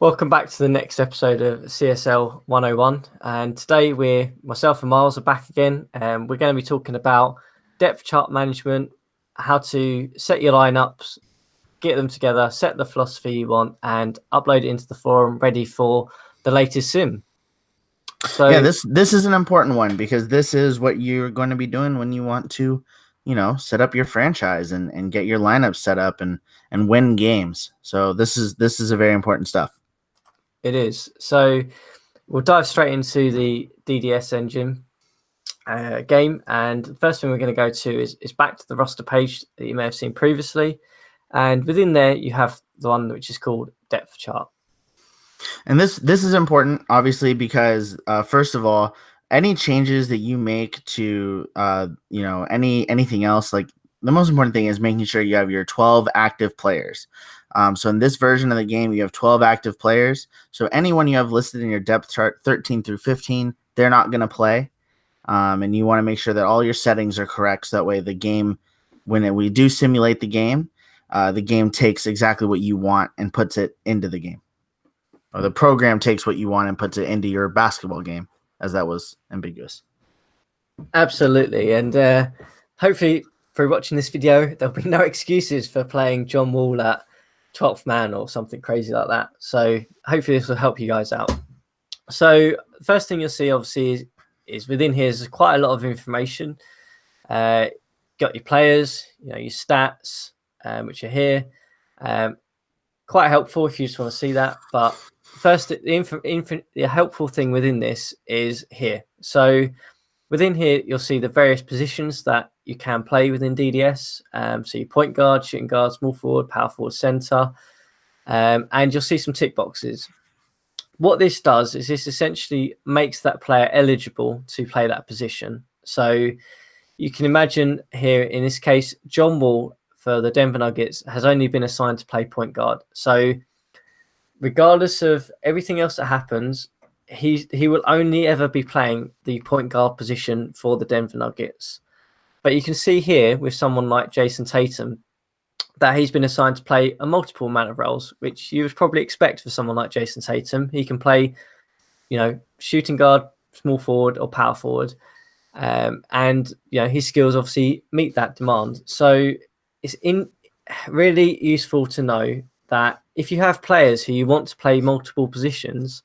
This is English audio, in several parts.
Welcome back to the next episode of CSL 101. And today myself and Miles are back again. And we're going to be talking about depth chart management, how to set your lineups, get them together, set the philosophy you want, and upload it into the forum ready for the latest sim. So yeah, this is an important one because this is what you're going to be doing when you want to, set up your franchise and get your lineup set up and win games. So this is a very important stuff. it is. So we'll dive straight into the DDS engine game. And the first thing we're going to go to is back to the roster page that you may have seen previously. And within there, you have the one which is called depth chart. And this is important, obviously, because first of all, any changes that you make to anything else, like the most important thing is making sure you have your 12 active players. So in this version of the game, you have 12 active players. So anyone you have listed in your depth chart, 13 through 15, they're not going to play. And you want to make sure that all your settings are correct. So that way the game, we do simulate the game takes exactly what you want and puts it into the game. Or the program takes what you want and puts it into your basketball game, as that was ambiguous. Absolutely. And hopefully through watching this video, there'll be no excuses for playing John Wall at 12th man or something crazy like that. So hopefully this will help you guys out. So first thing you'll see, obviously, is within here is quite a lot of information. Got your players, your stats, which are here. Quite helpful if you just want to see that. But first, the helpful thing within this is here. So within here, you'll see the various positions that you can play within DDS. So your point guard, shooting guard, small forward, power forward, center. And you'll see some tick boxes. What this does is this essentially makes that player eligible to play that position. So you can imagine here, in this case, John Wall for the Denver Nuggets has only been assigned to play point guard. So regardless of everything else that happens, he will only ever be playing the point guard position for the Denver Nuggets. But you can see here with someone like Jason Tatum that he's been assigned to play a multiple amount of roles, which you would probably expect for someone like Jason Tatum. He can play, shooting guard, small forward, or power forward. And his skills obviously meet that demand. So it's really useful to know that if you have players who you want to play multiple positions,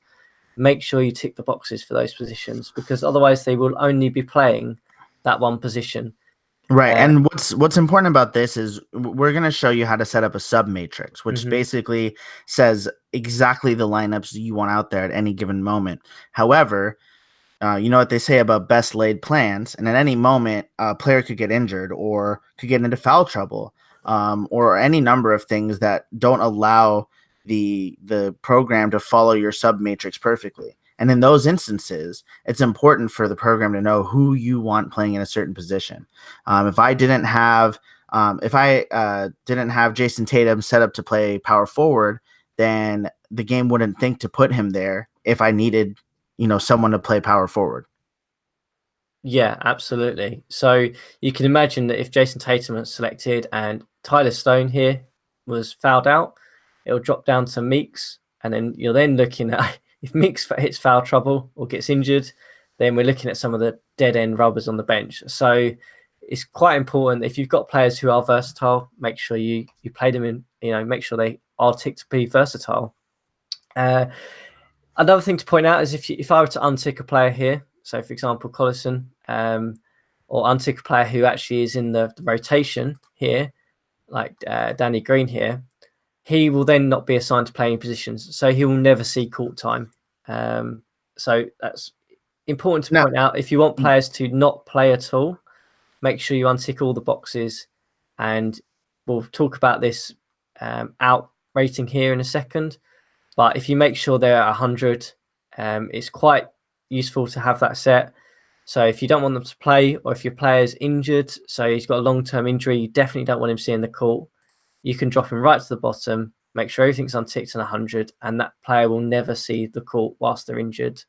make sure you tick the boxes for those positions, because otherwise they will only be playing that one position. Right. And what's important about this is we're going to show you how to set up a sub matrix, which basically says exactly the lineups you want out there at any given moment. However, you know what they say about best laid plans, and at any moment, a player could get injured or could get into foul trouble, or any number of things that don't allow the program to follow your sub matrix perfectly. And in those instances, it's important for the program to know who you want playing in a certain position. If I didn't have Jason Tatum set up to play power forward, then the game wouldn't think to put him there if I needed someone to play power forward. Yeah, absolutely. So you can imagine that if Jason Tatum was selected and Tyler Stone here was fouled out, it'll drop down to Meeks, and then you're then looking at if Meeks hits foul trouble or gets injured, then we're looking at some of the dead end rubbers on the bench. So it's quite important if you've got players who are versatile, make sure you play them in, make sure they are ticked to be versatile. Another thing to point out is if I were to untick a player here, so for example, Collison, or untick a player who actually is in the rotation here, like Danny Green here, he will then not be assigned to playing positions. So he will never see court time. So that's important to point out. If you want players to not play at all, make sure you untick all the boxes. And we'll talk about this out rating here in a second. But if you make sure they're at 100, it's quite useful to have that set. So if you don't want them to play, or if your player's injured, so he's got a long-term injury, you definitely don't want him seeing the court, you can drop him right to the bottom, make sure everything's unticked and 100, and that player will never see the court whilst they're injured.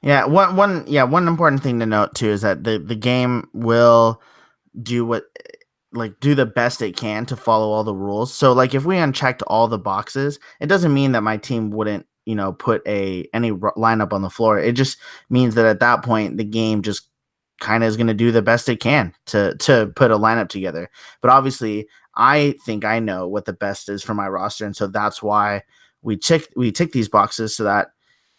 Yeah, one important thing to note too is that the game will do what like do the best it can to follow all the rules. So like if we unchecked all the boxes, it doesn't mean that my team wouldn't, put any lineup on the floor. It just means that at that point the game just kind of is going to do the best it can to put a lineup together. But obviously, I think I know what the best is for my roster, and so that's why we tick these boxes so that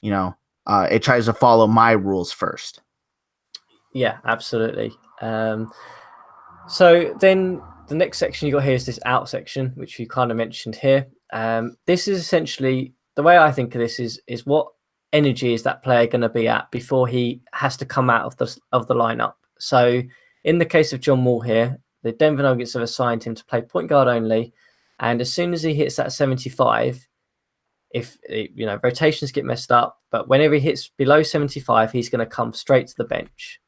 it tries to follow my rules first. Yeah, absolutely. So then the next section you got here is this out section, which you kind of mentioned here. This is essentially the way I think of this is what energy is that player going to be at before he has to come out of the lineup. So in the case of John Wall here, the Denver Nuggets have assigned him to play point guard only, and as soon as he hits that 75, if rotations get messed up, but whenever he hits below 75, he's going to come straight to the bench.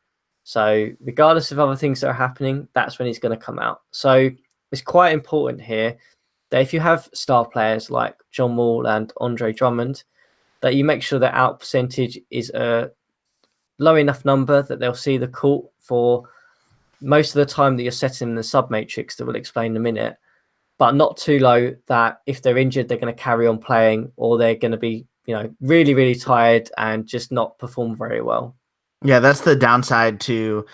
So regardless of other things that are happening, that's when he's going to come out. So it's quite important here that if you have star players like John Wall and Andre Drummond, that you make sure their out percentage is a low enough number that they'll see the court for most of the time that you're setting in the sub matrix that we'll explain in a minute, but not too low that if they're injured, they're going to carry on playing, or they're going to be, really, really tired and just not perform very well. Yeah, that's the downside to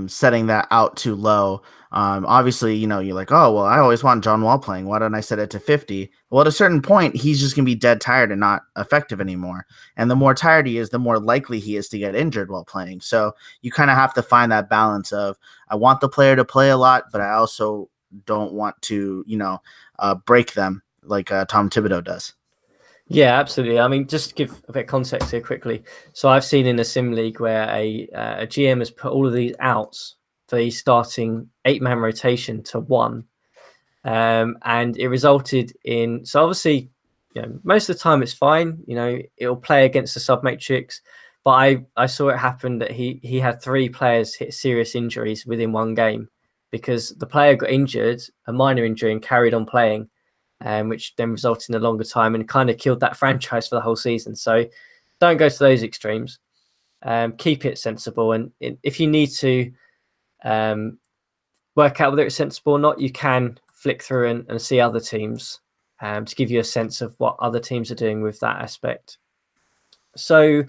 setting that out too low. Obviously, you're like, oh, well, I always want John Wall playing. Why don't I set it to 50? Well, at a certain point, he's just going to be dead tired and not effective anymore. And the more tired he is, the more likely he is to get injured while playing. So you kind of have to find that balance of, I want the player to play a lot, but I also don't want to, break them like Tom Thibodeau does. Yeah, absolutely. I mean, just to give a bit of context here quickly. So I've seen in a sim league where a GM has put all of these outs for the starting 8-man rotation to 1. And it resulted in, so obviously, most of the time it's fine. It'll play against the sub matrix. But I saw it happen that he had 3 players hit serious injuries within one game because the player got injured, a minor injury, and carried on playing. Which then resulted in a longer time and kind of killed that franchise for the whole season. So don't go to those extremes. Keep it sensible. And if you need to work out whether it's sensible or not, you can flick through and see other teams to give you a sense of what other teams are doing with that aspect. So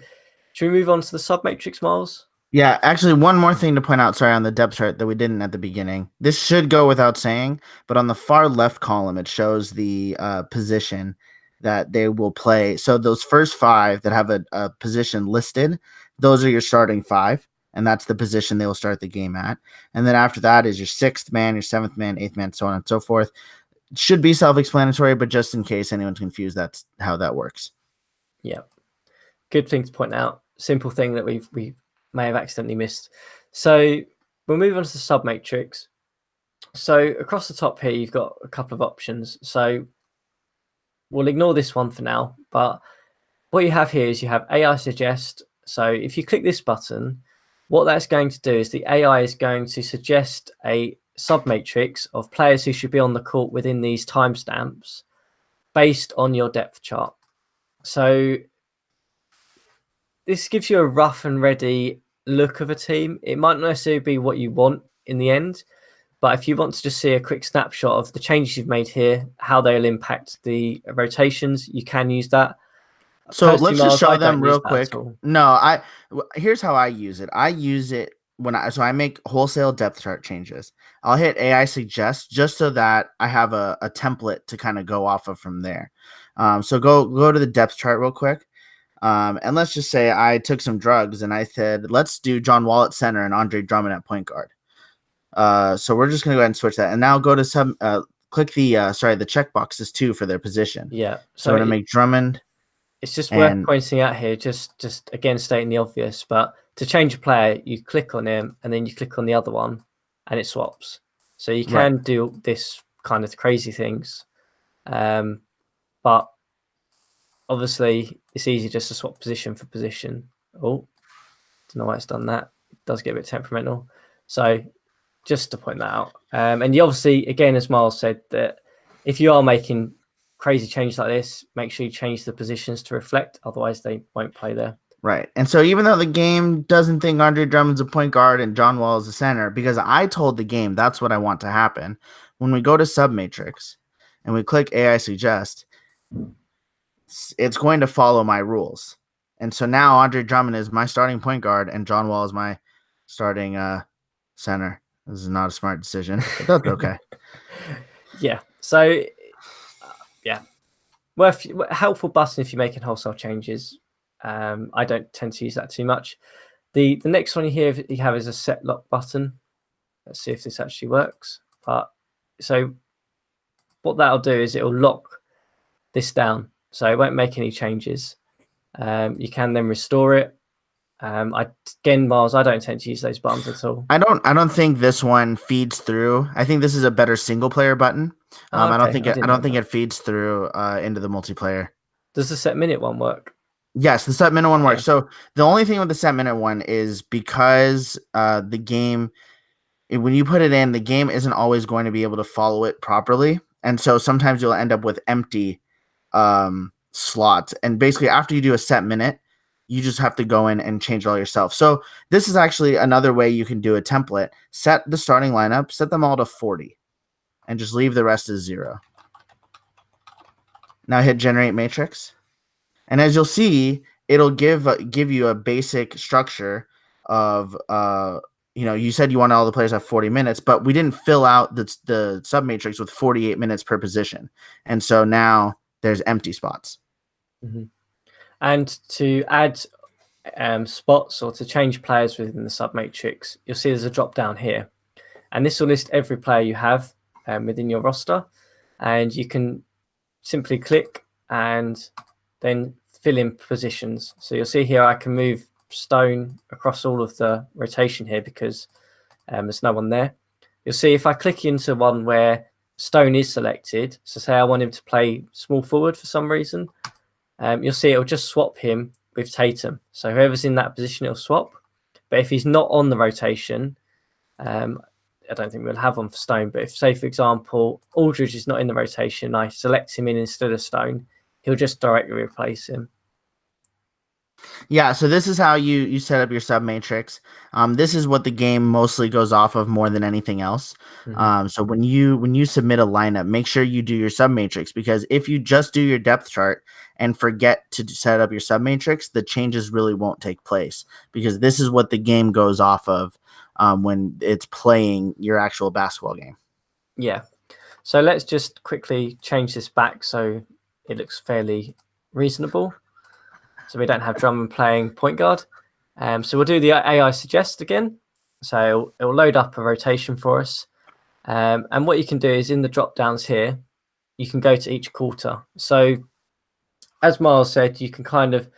should we move on to the sub-matrix, Miles? Yeah, actually, one more thing to point out, sorry, on the depth chart that we didn't at the beginning. This should go without saying, but on the far left column, it shows the position that they will play. So those first 5 that have a position listed, those are your starting 5, and that's the position they will start the game at. And then after that is your 6th man, your 7th man, 8th man, so on and so forth. It should be self-explanatory, but just in case anyone's confused, that's how that works. Yeah. Good thing to point out. Simple thing that we may have accidentally missed. So we'll move on to the sub matrix. So across the top here, you've got a couple of options. So we'll ignore this one for now, but what you have here is you have AI suggest. So if you click this button, what that's going to do is the AI is going to suggest a sub matrix of players who should be on the court within these timestamps based on your depth chart. So this gives you a rough and ready look of a team. It might not necessarily be what you want in the end, but if you want to just see a quick snapshot of the changes you've made here, how they'll impact the rotations, you can use that. So let's just show I them don't real use that quick. at all. No, here's how I use it. I use it I make wholesale depth chart changes. I'll hit AI suggest just so that I have a template to kind of go off of from there. So go to the depth chart real quick. And let's just say I took some drugs and I said, let's do John Wall at center and Andre Drummond at point guard. So we're just gonna go ahead and switch that. And now go to click the the check boxes too for their position. Yeah. So we're gonna make Drummond. It's just worth pointing out here, just again stating the obvious, but to change a player, you click on him and then you click on the other one and it swaps. So you can do this kind of crazy things. But obviously it's easy just to swap position for position. Oh, don't know why it's done that. It does get a bit temperamental. So just to point that out. And you obviously, again, as Miles said, that if you are making crazy changes like this, make sure you change the positions to reflect, otherwise they won't play there. Right. And so even though the game doesn't think Andre Drummond's a point guard and John Wall is a center, because I told the game that's what I want to happen, when we go to submatrix and we click AI suggest, it's going to follow my rules. And so now Andre Drummond is my starting point guard and John Wall is my starting center. This is not a smart decision, but that's okay. Yeah. So, yeah, helpful button if you're making wholesale changes. I don't tend to use that too much. The next one you have is a set lock button. Let's see if this actually works. But so what that'll do is it'll lock this down, so it won't make any changes. You can then restore it. Again, Miles, I don't tend to use those buttons at all. I don't think this one feeds through. I think this is a better single player button. Okay. I don't think it feeds through into the multiplayer. Does the set minute one work? Yes, the set minute one works. So the only thing with the set minute one is because the game, when you put it in, the game isn't always going to be able to follow it properly, and so sometimes you'll end up with empty slots. And basically, after you do a set minute, you just have to go in and change it all yourself. So this is actually another way you can do a template. Set the starting lineup, set them all to 40, and just leave the rest as 0. Now hit generate matrix. And as you'll see, it'll give you a basic structure of you said you want all the players to have 40 minutes, but we didn't fill out the submatrix with 48 minutes per position. And so now there's empty spots. Mm-hmm. And to add spots or to change players within the submatrix, you'll see there's a drop down here. And this will list every player you have within your roster. And you can simply click and then fill in positions. So you'll see here I can move Stone across all of the rotation here because there's no one there. You'll see if I click into one where Stone is selected, so say I want him to play small forward for some reason, you'll see it'll just swap him with Tatum. So whoever's in that position, it'll swap. But if he's not on the rotation, I don't think we'll have one for Stone, but if, say, for example, Aldridge is not in the rotation, I select him in instead of Stone, he'll just directly replace him. Yeah, so this is how you set up your submatrix. This is what the game mostly goes off of more than anything else. Mm-hmm. So when you submit a lineup, make sure you do your submatrix, because if you just do your depth chart and forget to set up your submatrix, the changes really won't take place, because this is what the game goes off of when it's playing your actual basketball game. Yeah. So let's just quickly change this back so it looks fairly reasonable. So we don't have Drummond playing point guard. So we'll do the AI suggest again. So it'll load up a rotation for us. And what you can do is in the drop downs here, you can go to each quarter. So as Miles said, you can kind of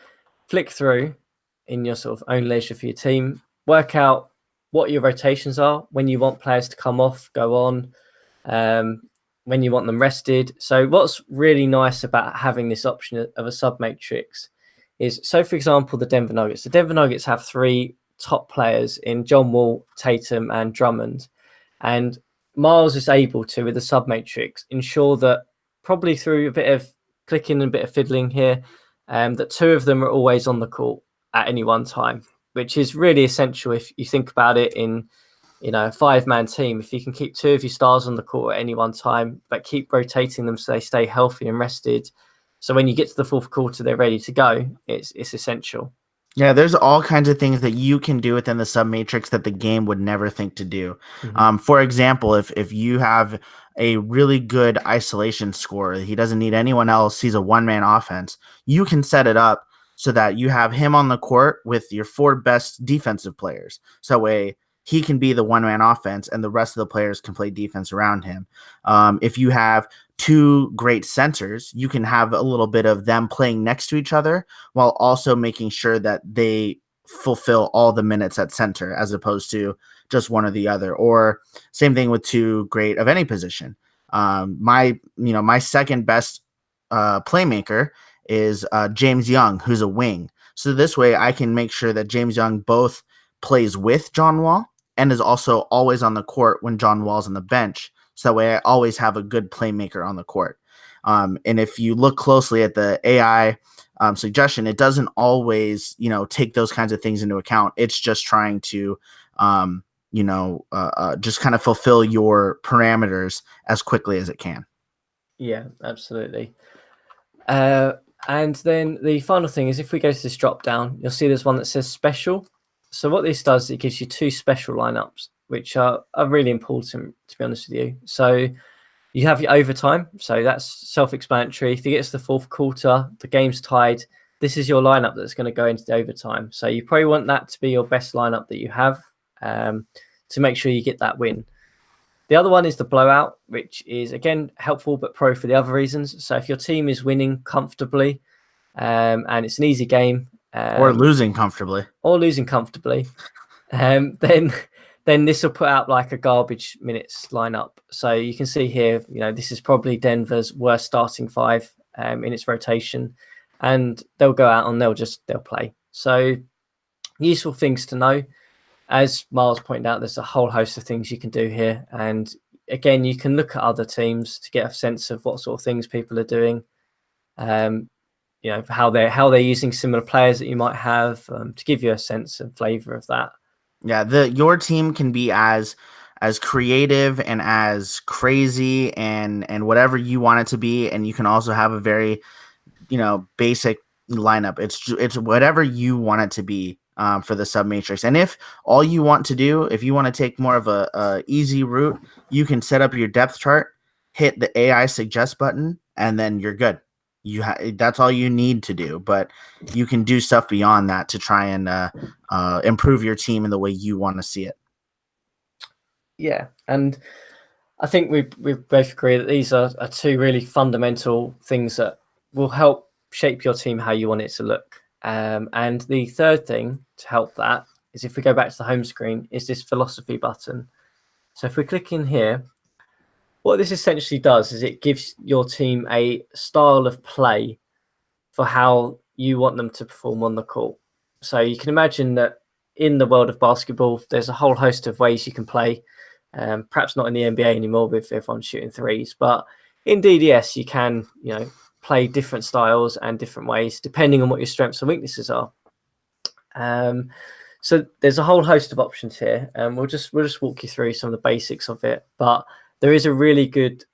flick through in your sort of own leisure for your team, work out what your rotations are, when you want players to come off, go on, when you want them rested. So what's really nice about having this option of a submatrix is, so for example, the Denver Nuggets have 3 top players in John Wall, Tatum, and Drummond. And Miles is able to, with the submatrix, ensure that probably through a bit of clicking and a bit of fiddling here, that 2 of them are always on the court at any one time, which is really essential if you think about it in a 5-man team. If you can keep 2 of your stars on the court at any one time, but keep rotating them so they stay healthy and rested, so when you get to the 4th quarter, they're ready to go. It's essential. Yeah, there's all kinds of things that you can do within the submatrix that the game would never think to do. Mm-hmm. For example, if you have a really good isolation scorer, he doesn't need anyone else, he's a one-man offense, you can set it up so that you have him on the court with your 4 best defensive players. So that way he can be the one-man offense and the rest of the players can play defense around him. If you have 2 great centers, you can have a little bit of them playing next to each other while also making sure that they fulfill all the minutes at center as opposed to just one or the other. Or same thing with 2 great of any position. My second best playmaker is James Young, who's a wing. So this way I can make sure that James Young both plays with John Wall and is also always on the court when John Wall's on the bench. So that way I always have a good playmaker on the court. And if you look closely at the AI suggestion, it doesn't always, take those kinds of things into account. It's just trying to, just kind of fulfill your parameters as quickly as it can. Yeah, absolutely. And then the final thing is if we go to this drop down, you'll see there's one that says special. So what this does, it gives you two special lineups, which are really important, to be honest with you. So you have your overtime. So that's self-explanatory. If you get to the fourth quarter, the game's tied. This is your lineup that's going to go into the overtime. So you probably want that to be your best lineup that you have to make sure you get that win. The other one is the blowout, which is, again, helpful but pro for the other reasons. So if your team is winning comfortably and it's an easy game. Or losing comfortably. Then this will put out like a garbage minutes lineup. So you can see here, this is probably Denver's worst starting five in its rotation. And they'll go out and they'll play. So useful things to know. As Miles pointed out, there's a whole host of things you can do here. And again, you can look at other teams to get a sense of what sort of things people are doing. How they're using similar players that you might have to give you a sense and flavor of that. Yeah, your team can be as creative and as crazy and whatever you want it to be, and you can also have a very basic lineup. It's whatever you want it to be for the sub matrix. And if all you want to do, if you want to take more of a easy route, you can set up your depth chart, hit the AI suggest button, and then you're good. That's all you need to do. But you can do stuff beyond that to try and improve your team in the way you want to see it. Yeah, and I think we both agree that these are two really fundamental things that will help shape your team how you want it to look. And the third thing to help that is, if we go back to the home screen, is this philosophy button. So if we click in here, what this essentially does is it gives your team a style of play for how you want them to perform on the court. So you can imagine that in the world of basketball, there's a whole host of ways you can play. Perhaps not in the NBA anymore with everyone shooting threes, but in DDS you can, play different styles and different ways depending on what your strengths and weaknesses are. So there's a whole host of options here, and we'll just walk you through some of the basics of it. But there is a really good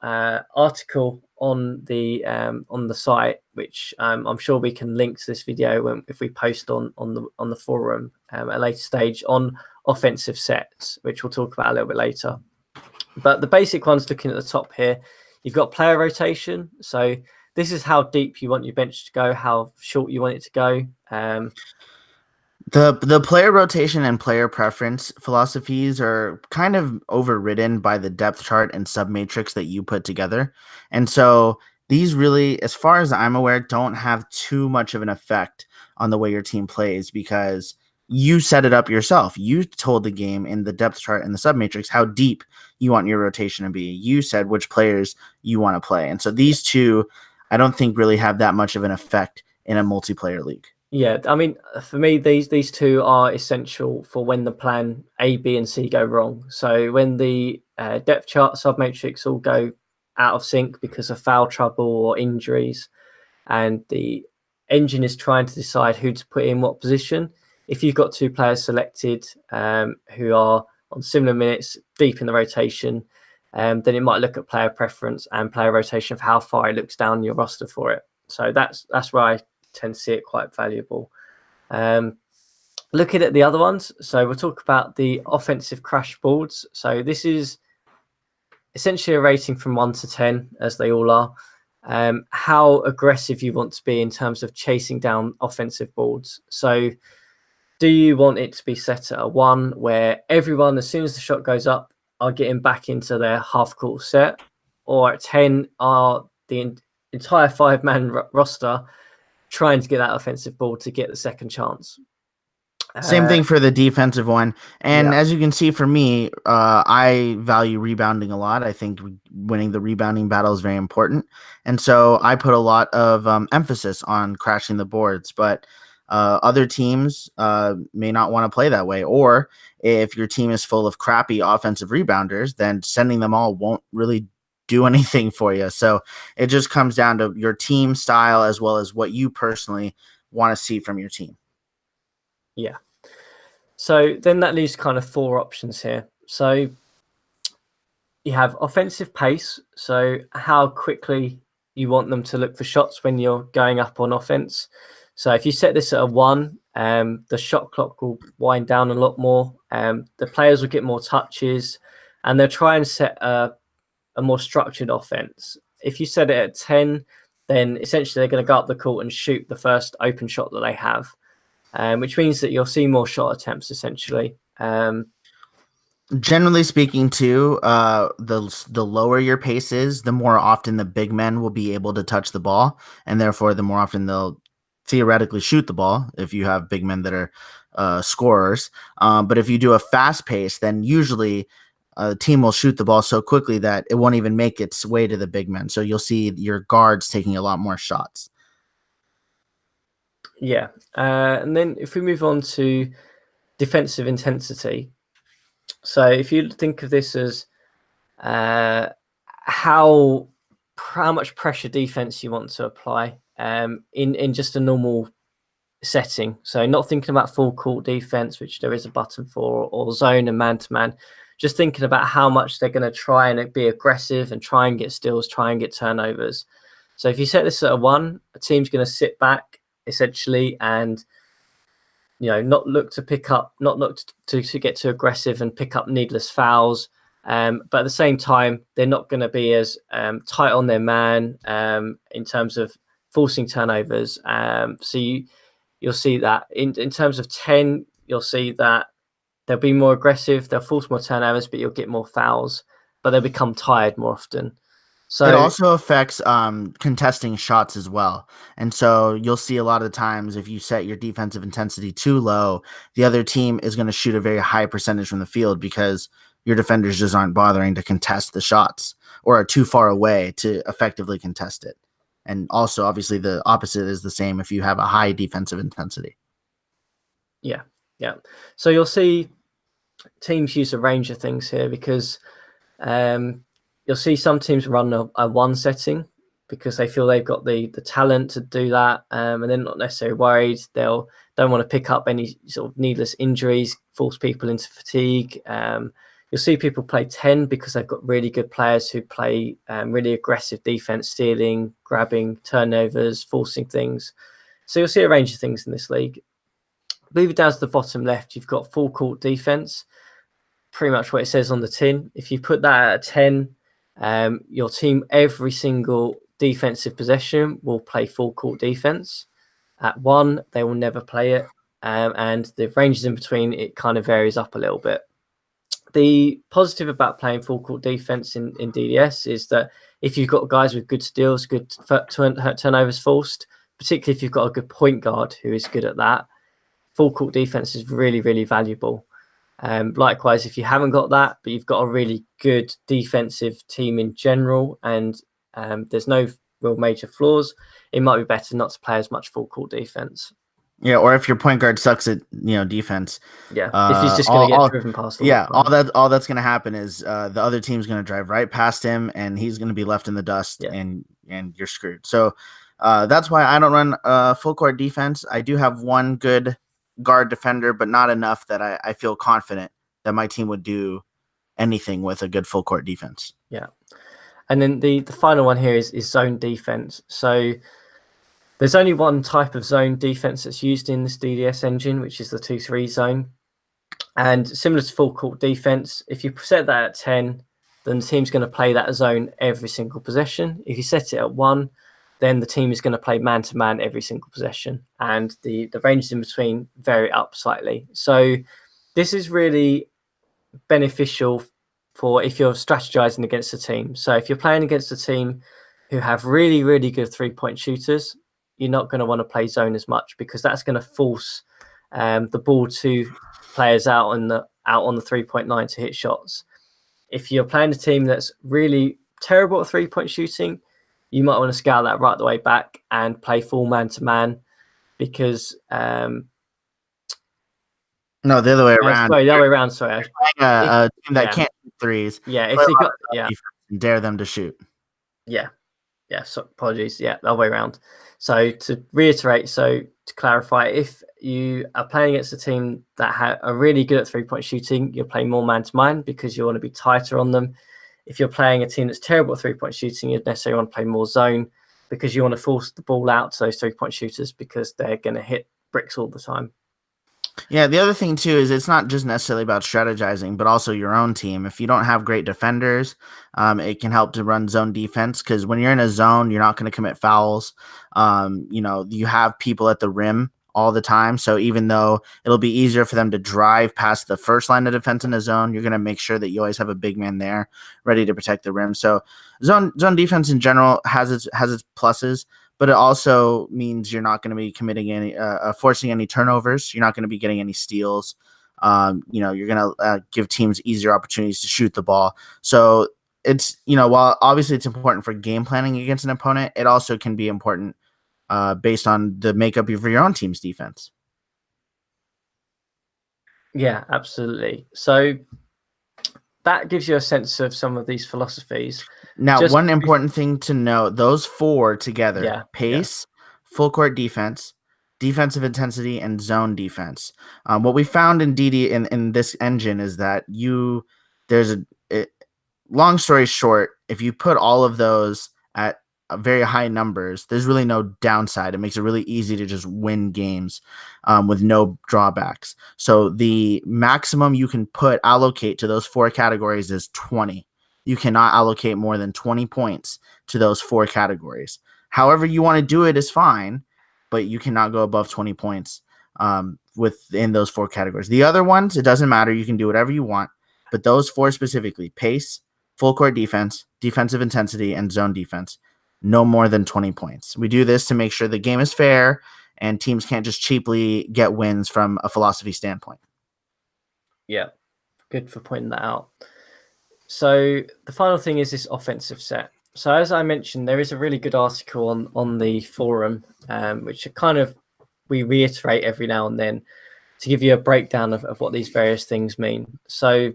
article on the site, which I'm sure we can link to this video if we post on the forum at a later stage on offensive sets, which we'll talk about a little bit later. But the basic ones, looking at the top here, you've got player rotation. So this is how deep you want your bench to go, how short you want it to go. The player rotation and player preference philosophies are kind of overridden by the depth chart and submatrix that you put together. And so these really, as far as I'm aware, don't have too much of an effect on the way your team plays, because you set it up yourself. You told the game in the depth chart and the submatrix how deep you want your rotation to be. You said which players you want to play. And so these two, I don't think really have that much of an effect in a multiplayer league. Yeah, I mean, for me, these two are essential for when the plan A, B, and C go wrong. So when the depth chart, submatrix all go out of sync because of foul trouble or injuries, and the engine is trying to decide who to put in what position, if you've got two players selected who are on similar minutes, deep in the rotation, then it might look at player preference and player rotation for how far it looks down your roster for it. So that's where I tend to see it quite valuable. Looking at the other ones, so we'll talk about the offensive crash boards. So this is essentially a rating from 1 to 10, as they all are. How aggressive you want to be in terms of chasing down offensive boards. So do you want it to be set at a 1, where everyone, as soon as the shot goes up, are getting back into their half-court set, or at 10 are the entire 5-man roster trying to get that offensive board to get the second chance? Same thing for the defensive one. And Yeah. as you can see, for me, I value rebounding a lot. I think winning the rebounding battle is very important. And so I put a lot of emphasis on crashing the boards. But other teams may not want to play that way. Or if your team is full of crappy offensive rebounders, then sending them all won't really do anything for you. So it just comes down to your team style as well as what you personally want to see from your team. Yeah. So then that leaves kind of 4 options here. So you have offensive pace. So how quickly you want them to look for shots when you're going up on offense. So if you set this at a 1, the shot clock will wind down a lot more. The players will get more touches, and they'll try and set a more structured offense. If you set it at 10, then essentially they're going to go up the court and shoot the first open shot that they have, which means that you'll see more shot attempts essentially. Generally speaking, too, the lower your pace is, the more often the big men will be able to touch the ball, and therefore the more often they'll theoretically shoot the ball if you have big men that are scorers. But if you do a fast pace, then usually a team will shoot the ball so quickly that it won't even make its way to the big men. So you'll see your guards taking a lot more shots. Yeah. And then if we move on to defensive intensity. So if you think of this as how much pressure defense you want to apply in just a normal setting. So not thinking about full court defense, which there is a button for, or zone and man to man. Just thinking about how much they're going to try and be aggressive and try and get steals, try and get turnovers. So if you set this at a 1, a team's going to sit back essentially and not look to pick up, not look to get too aggressive and pick up needless fouls. But at the same time, they're not going to be as tight on their man in terms of forcing turnovers. So you'll see that in terms of 10, you'll see that they'll be more aggressive, they'll force more turnovers, but you'll get more fouls, but they'll become tired more often. So it also affects contesting shots as well. And so you'll see a lot of the times if you set your defensive intensity too low, the other team is going to shoot a very high percentage from the field because your defenders just aren't bothering to contest the shots or are too far away to effectively contest it. And also, obviously, the opposite is the same if you have a high defensive intensity. Yeah. So you'll see teams use a range of things here because you'll see some teams run a 1 setting because they feel they've got the talent to do that, and they're not necessarily worried. They'll don't want to pick up any sort of needless injuries, force people into fatigue. You'll see people play 10 because they've got really good players who play really aggressive defense, stealing, grabbing, turnovers, forcing things. So you'll see a range of things in this league. Moving down to the bottom left, you've got full court defense. Pretty much what it says on the tin. If you put that at a 10, your team every single defensive possession will play full court defense. At 1, they will never play it, and the ranges in between it kind of varies up a little bit. The positive about playing full court defense in DDS is that if you've got guys with good steals, good turnovers forced, particularly if you've got a good point guard who is good at that, full court defense is really, really valuable. Likewise, if you haven't got that, but you've got a really good defensive team in general, and there's no real major flaws, it might be better not to play as much full court defense. Yeah, or if your point guard sucks at defense, yeah, if he's just going to get driven past. All that's going to happen is the other team's going to drive right past him, and he's going to be left in the dust, and you're screwed. So that's why I don't run full court defense. I do have one good guard defender, but not enough that I feel confident that my team would do anything with a good full court defense. Yeah, and then the final one here is zone defense. So there's only one type of zone defense that's used in this DDS engine, which is the 2-3 zone. And similar to full court defense, if you set that at 10, then the team's going to play that zone every single possession. If you set it at 1, then the team is going to play man-to-man every single possession. And the ranges in between vary up slightly. So this is really beneficial for if you're strategizing against a team. So if you're playing against a team who have really, really good 3-point shooters, you're not going to want to play zone as much because that's going to force the ball to players out on the 3-point line to hit shots. If you're playing a team that's really terrible at 3-point shooting, you might want to scale that right the way back and play full man-to-man because no, the other way around. Sorry, the other way around. Sorry, a team that can't shoot threes. Yeah, if they got dare them to shoot. Yeah. Yeah, so apologies. Yeah, the other way around. So to reiterate, so to clarify, if you are playing against a team that are really good at 3-point shooting, you're playing more man-to-man because you want to be tighter on them. If you're playing a team that's terrible at 3-point shooting, you'd necessarily want to play more zone because you want to force the ball out to those 3-point shooters because they're going to hit bricks all the time. Yeah, the other thing too is it's not just necessarily about strategizing, but also your own team. If you don't have great defenders, it can help to run zone defense because when you're in a zone, you're not going to commit fouls. You have people at the rim all the time, so even though it'll be easier for them to drive past the first line of defense in a zone, you're going to make sure that you always have a big man there ready to protect the rim. So zone defense in general has its pluses, but it also means you're not going to be committing any forcing any turnovers. You're not going to be getting any steals. You're going to give teams easier opportunities to shoot the ball. So it's, while obviously it's important for game planning against an opponent, it also can be important based on the makeup of your own team's defense. Yeah, absolutely. So that gives you a sense of some of these philosophies. Now, one important thing to know, those four together, pace, full court defense, defensive intensity, and zone defense. What we found in in this engine is that long story short, if you put all of those at very high numbers, there's really no downside. It makes it really easy to just win games with no drawbacks. So the maximum you can allocate to those four categories is 20. You cannot allocate more than 20 points to those four categories. However you want to do it is fine, but you cannot go above 20 points within those four categories. The other ones, it doesn't matter. You can do whatever you want, but those four specifically, pace, full court defense, defensive intensity, and zone defense, no more than 20 points. We do this to make sure the game is fair and teams can't just cheaply get wins from a philosophy standpoint. Yeah, good for pointing that out. So the final thing is this offensive set. So as I mentioned, there is a really good article on the forum, which we reiterate every now and then to give you a breakdown of what these various things mean. So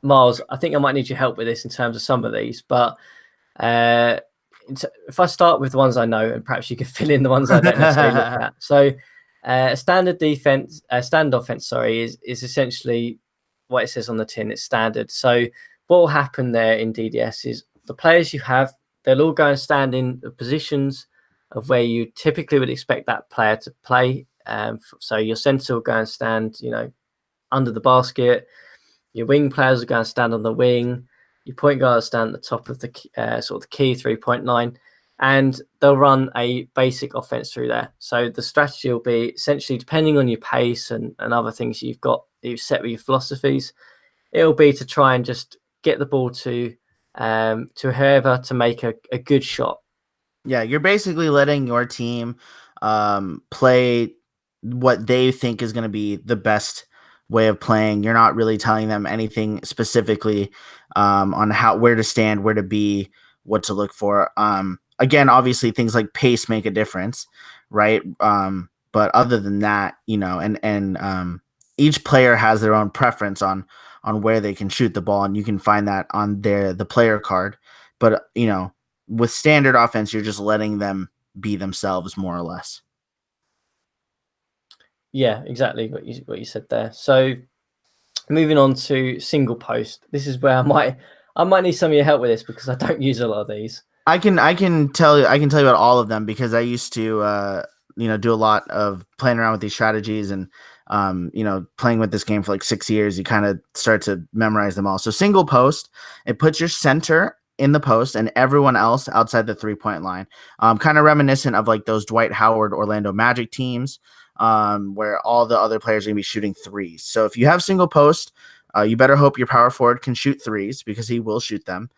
Miles, I think I might need your help with this in terms of some of these, but if I start with the ones I know, and perhaps you could fill in the ones I don't necessarily look at. So standard offense, is essentially what it says on the tin. It's standard. So what will happen there in DDS is the players you have, they'll all go and stand in the positions of where you typically would expect that player to play. So your center will go and stand, under the basket. Your wing players will go and stand on the wing. Your point guard will stand at the top of the sort of the key 3-point line, and they'll run a basic offense through there. So the strategy will be essentially, depending on your pace and other things you've set with your philosophies, it'll be to try and just get the ball to whoever to make a good shot. Yeah, you're basically letting your team play what they think is going to be the best way of playing. You're not really telling them anything specifically on where to stand, where to be, what to look for. Again, obviously things like pace make a difference, right? But other than that, and each player has their own preference on where they can shoot the ball, and you can find that on the player card. But with standard offense, you're just letting them be themselves more or less. Yeah, exactly what you said there. So moving on to single post. This is where I might need some of your help with this because I don't use a lot of these. I can tell you about all of them because I used to do a lot of playing around with these strategies and playing with this game for like 6 years. You kind of start to memorize them all. So single post, it puts your center in the post and everyone else outside the 3-point line. Kind of reminiscent of like those Dwight Howard Orlando Magic teams where all the other players are going to be shooting threes. So if you have single post, you better hope your power forward can shoot threes because he will shoot them.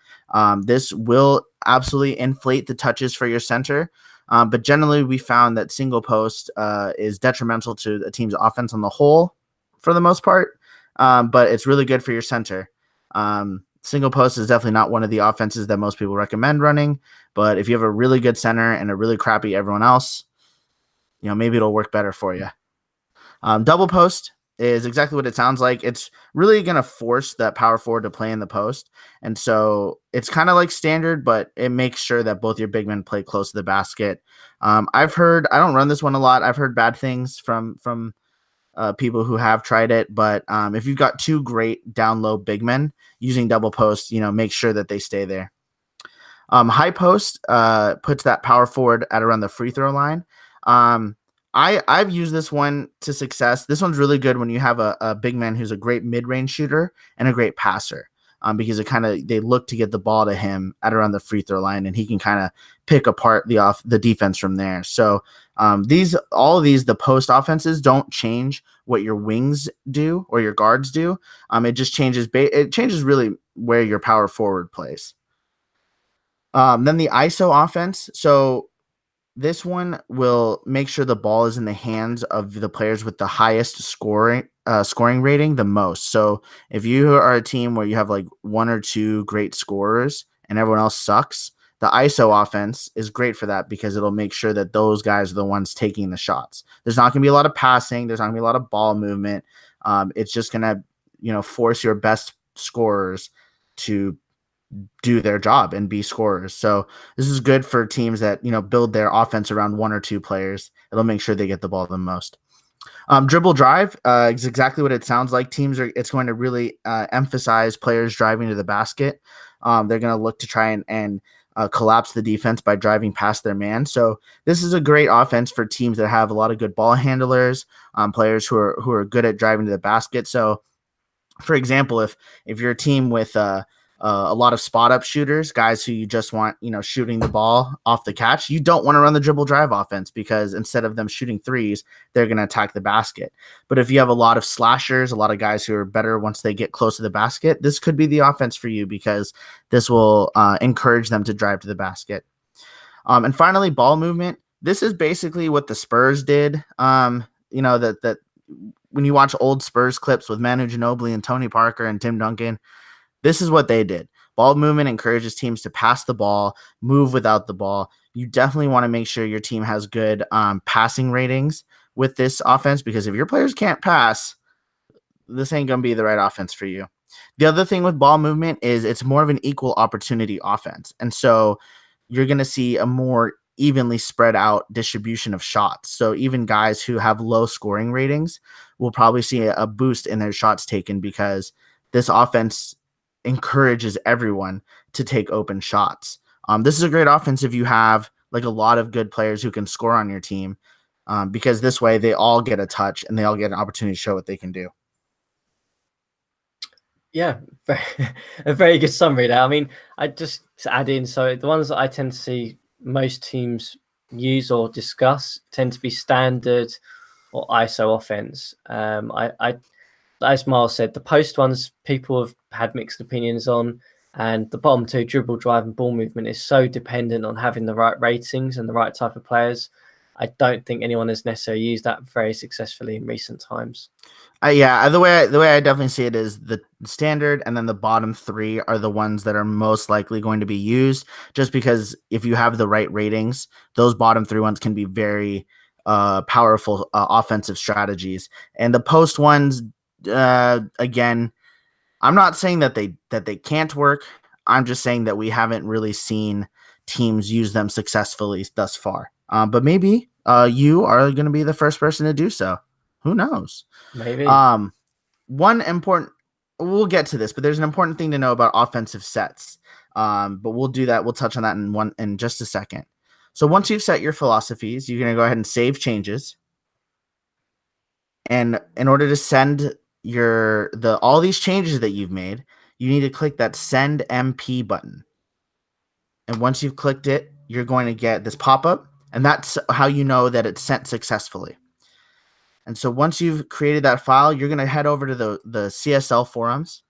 This will absolutely inflate the touches for your center. But generally, we found that single post is detrimental to a team's offense on the whole for the most part. But it's really good for your center. Single post is definitely not one of the offenses that most people recommend running. But if you have a really good center and a really crappy everyone else, maybe it'll work better for you. Double post is exactly what it sounds like. It's really going to force that power forward to play in the post. And so it's kind of like standard, but it makes sure that both your big men play close to the basket. I've heard, I don't run this one a lot. I've heard bad things from people who have tried it. But if you've got two great down low big men using double post, make sure that they stay there. High post puts that power forward at around the free throw line. I've used this one to success. This one's really good when you have a big man who's a great mid-range shooter and a great passer, because they look to get the ball to him at around the free throw line, and he can kind of pick apart the defense from there. So all of these the post offenses don't change what your wings do or your guards do. It just changes. It changes really where your power forward plays. Then the ISO offense. So this one will make sure the ball is in the hands of the players with the highest scoring rating the most. So if you are a team where you have like one or two great scorers and everyone else sucks, the ISO offense is great for that because it'll make sure that those guys are the ones taking the shots. There's not going to be a lot of passing. There's not going to be a lot of ball movement. It's just going to, force your best scorers to do their job and be scorers. So this is good for teams that, build their offense around one or two players. It'll make sure they get the ball the most. Dribble drive is exactly what it sounds like. It's going to really emphasize players driving to the basket. They're going to look to try and collapse the defense by driving past their man. So this is a great offense for teams that have a lot of good ball handlers, players who are good at driving to the basket. So, for example, if you're a team with a lot of spot up shooters, guys who you just want, shooting the ball off the catch, you don't want to run the dribble drive offense because instead of them shooting threes, they're going to attack the basket. But if you have a lot of slashers, a lot of guys who are better once they get close to the basket, this could be the offense for you because this will encourage them to drive to the basket. And finally, ball movement. This is basically what the Spurs did. That when you watch old Spurs clips with Manu Ginobili and Tony Parker and Tim Duncan, this is what they did. Ball movement encourages teams to pass the ball, move without the ball. You definitely want to make sure your team has good passing ratings with this offense because if your players can't pass, this ain't going to be the right offense for you. The other thing with ball movement is it's more of an equal opportunity offense. And so you're going to see a more evenly spread out distribution of shots. So even guys who have low scoring ratings will probably see a boost in their shots taken because this offense encourages everyone to take open shots. This is a great offense if you have like a lot of good players who can score on your team, because this way they all get a touch and they all get an opportunity to show what they can do. Yeah, a very good summary there. I mean, I just to add in, so the ones that I tend to see most teams use or discuss tend to be standard or ISO offense. As Miles said, the post ones people have had mixed opinions on, and the bottom two, dribble drive and ball movement, is so dependent on having the right ratings and the right type of players. I don't think anyone has necessarily used that very successfully in recent times. The way I definitely see it is the standard, and then the bottom three are the ones that are most likely going to be used. Just because if you have the right ratings, those bottom three ones can be very powerful offensive strategies, and the post ones, again, I'm not saying that they can't work. I'm just saying that we haven't really seen teams use them successfully thus far. But maybe you are going to be the first person to do so. Who knows? Maybe. One important, we'll get to this, but there's an important thing to know about offensive sets. But we'll do that. We'll touch on that in just a second. So once you've set your philosophies, you're going to go ahead and save changes. And in order to send all these changes that you've made, you need to click that send MP button. And once you've clicked it, you're going to get this pop-up, and that's how you know that it's sent successfully. And so once you've created that file, you're going to head over to the CSL forums.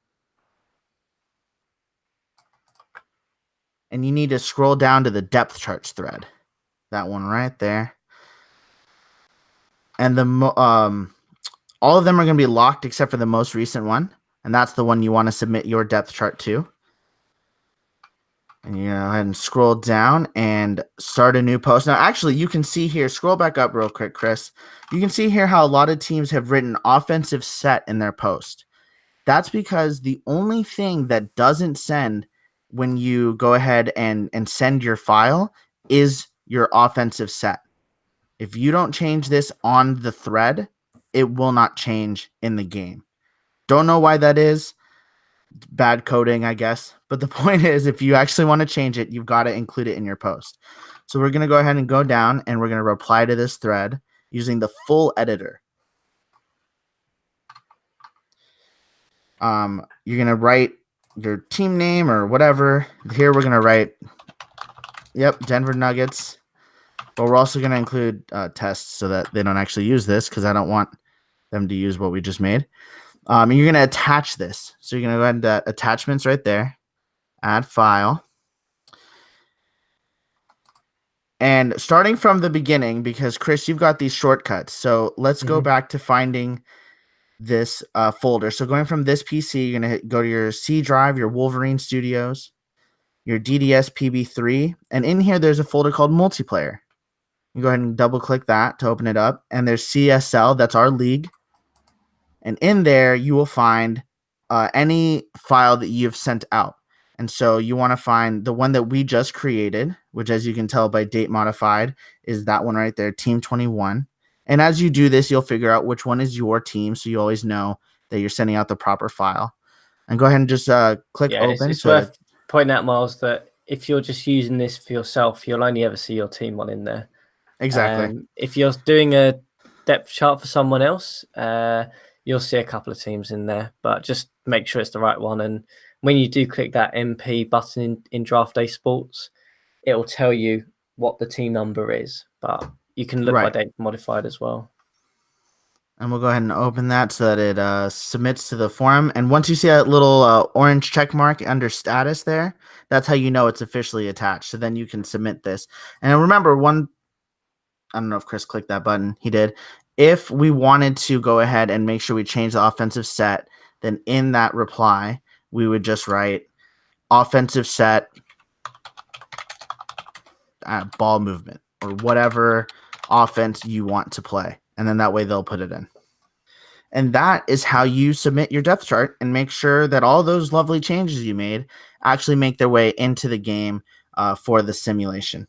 And you need to scroll down to the depth charts thread. That one right there. And all of them are going to be locked except for the most recent one. And that's the one you want to submit your depth chart to. And you go ahead and scroll down and start a new post. Now, actually, you can see here, scroll back up real quick, Chris. You can see here how a lot of teams have written offensive set in their post. That's because the only thing that doesn't send when you go ahead and send your file is your offensive set. If you don't change this on the thread, it will not change in the game. Don't know why that is. Bad coding, I guess. But the point is, if you actually want to change it, you've got to include it in your post. So we're going to go ahead and go down and we're going to reply to this thread using the full editor. You're going to write your team name or whatever. Here we're going to write, Denver Nuggets. But we're also going to include tests so that they don't actually use this because I don't want them to use what we just made. And you're going to attach this. So you're going to go ahead and attachments right there. Add file. And starting from the beginning, because Chris, you've got these shortcuts. So let's go back to finding this folder. So going from this PC, you're going to go to your C drive, your Wolverine Studios, your DDSP3. And in here, there's a folder called multiplayer. You go ahead and double click that to open it up. And there's CSL, that's our league. And in there, you will find any file that you've sent out. And so you want to find the one that we just created, which, as you can tell by date modified, is that one right there, Team 21. And as you do this, you'll figure out which one is your team, so you always know that you're sending out the proper file. And go ahead and just click open. It's worth pointing out, Miles, that if you're just using this for yourself, you'll only ever see your team one in there. Exactly. If you're doing a depth chart for someone else, you'll see a couple of teams in there, but just make sure it's the right one. And when you do click that MP button in Draft Day Sports, it will tell you what the team number is, but you can look by date modified as well. And we'll go ahead and open that so that it submits to the forum. And once you see that little orange check mark under status there, that's how you know it's officially attached. So then you can submit this. And remember, I don't know if Chris clicked that button. He did. If we wanted to go ahead and make sure we change the offensive set, then in that reply, we would just write offensive set ball movement or whatever offense you want to play. And then that way they'll put it in. And that is how you submit your depth chart and make sure that all those lovely changes you made actually make their way into the game for the simulation.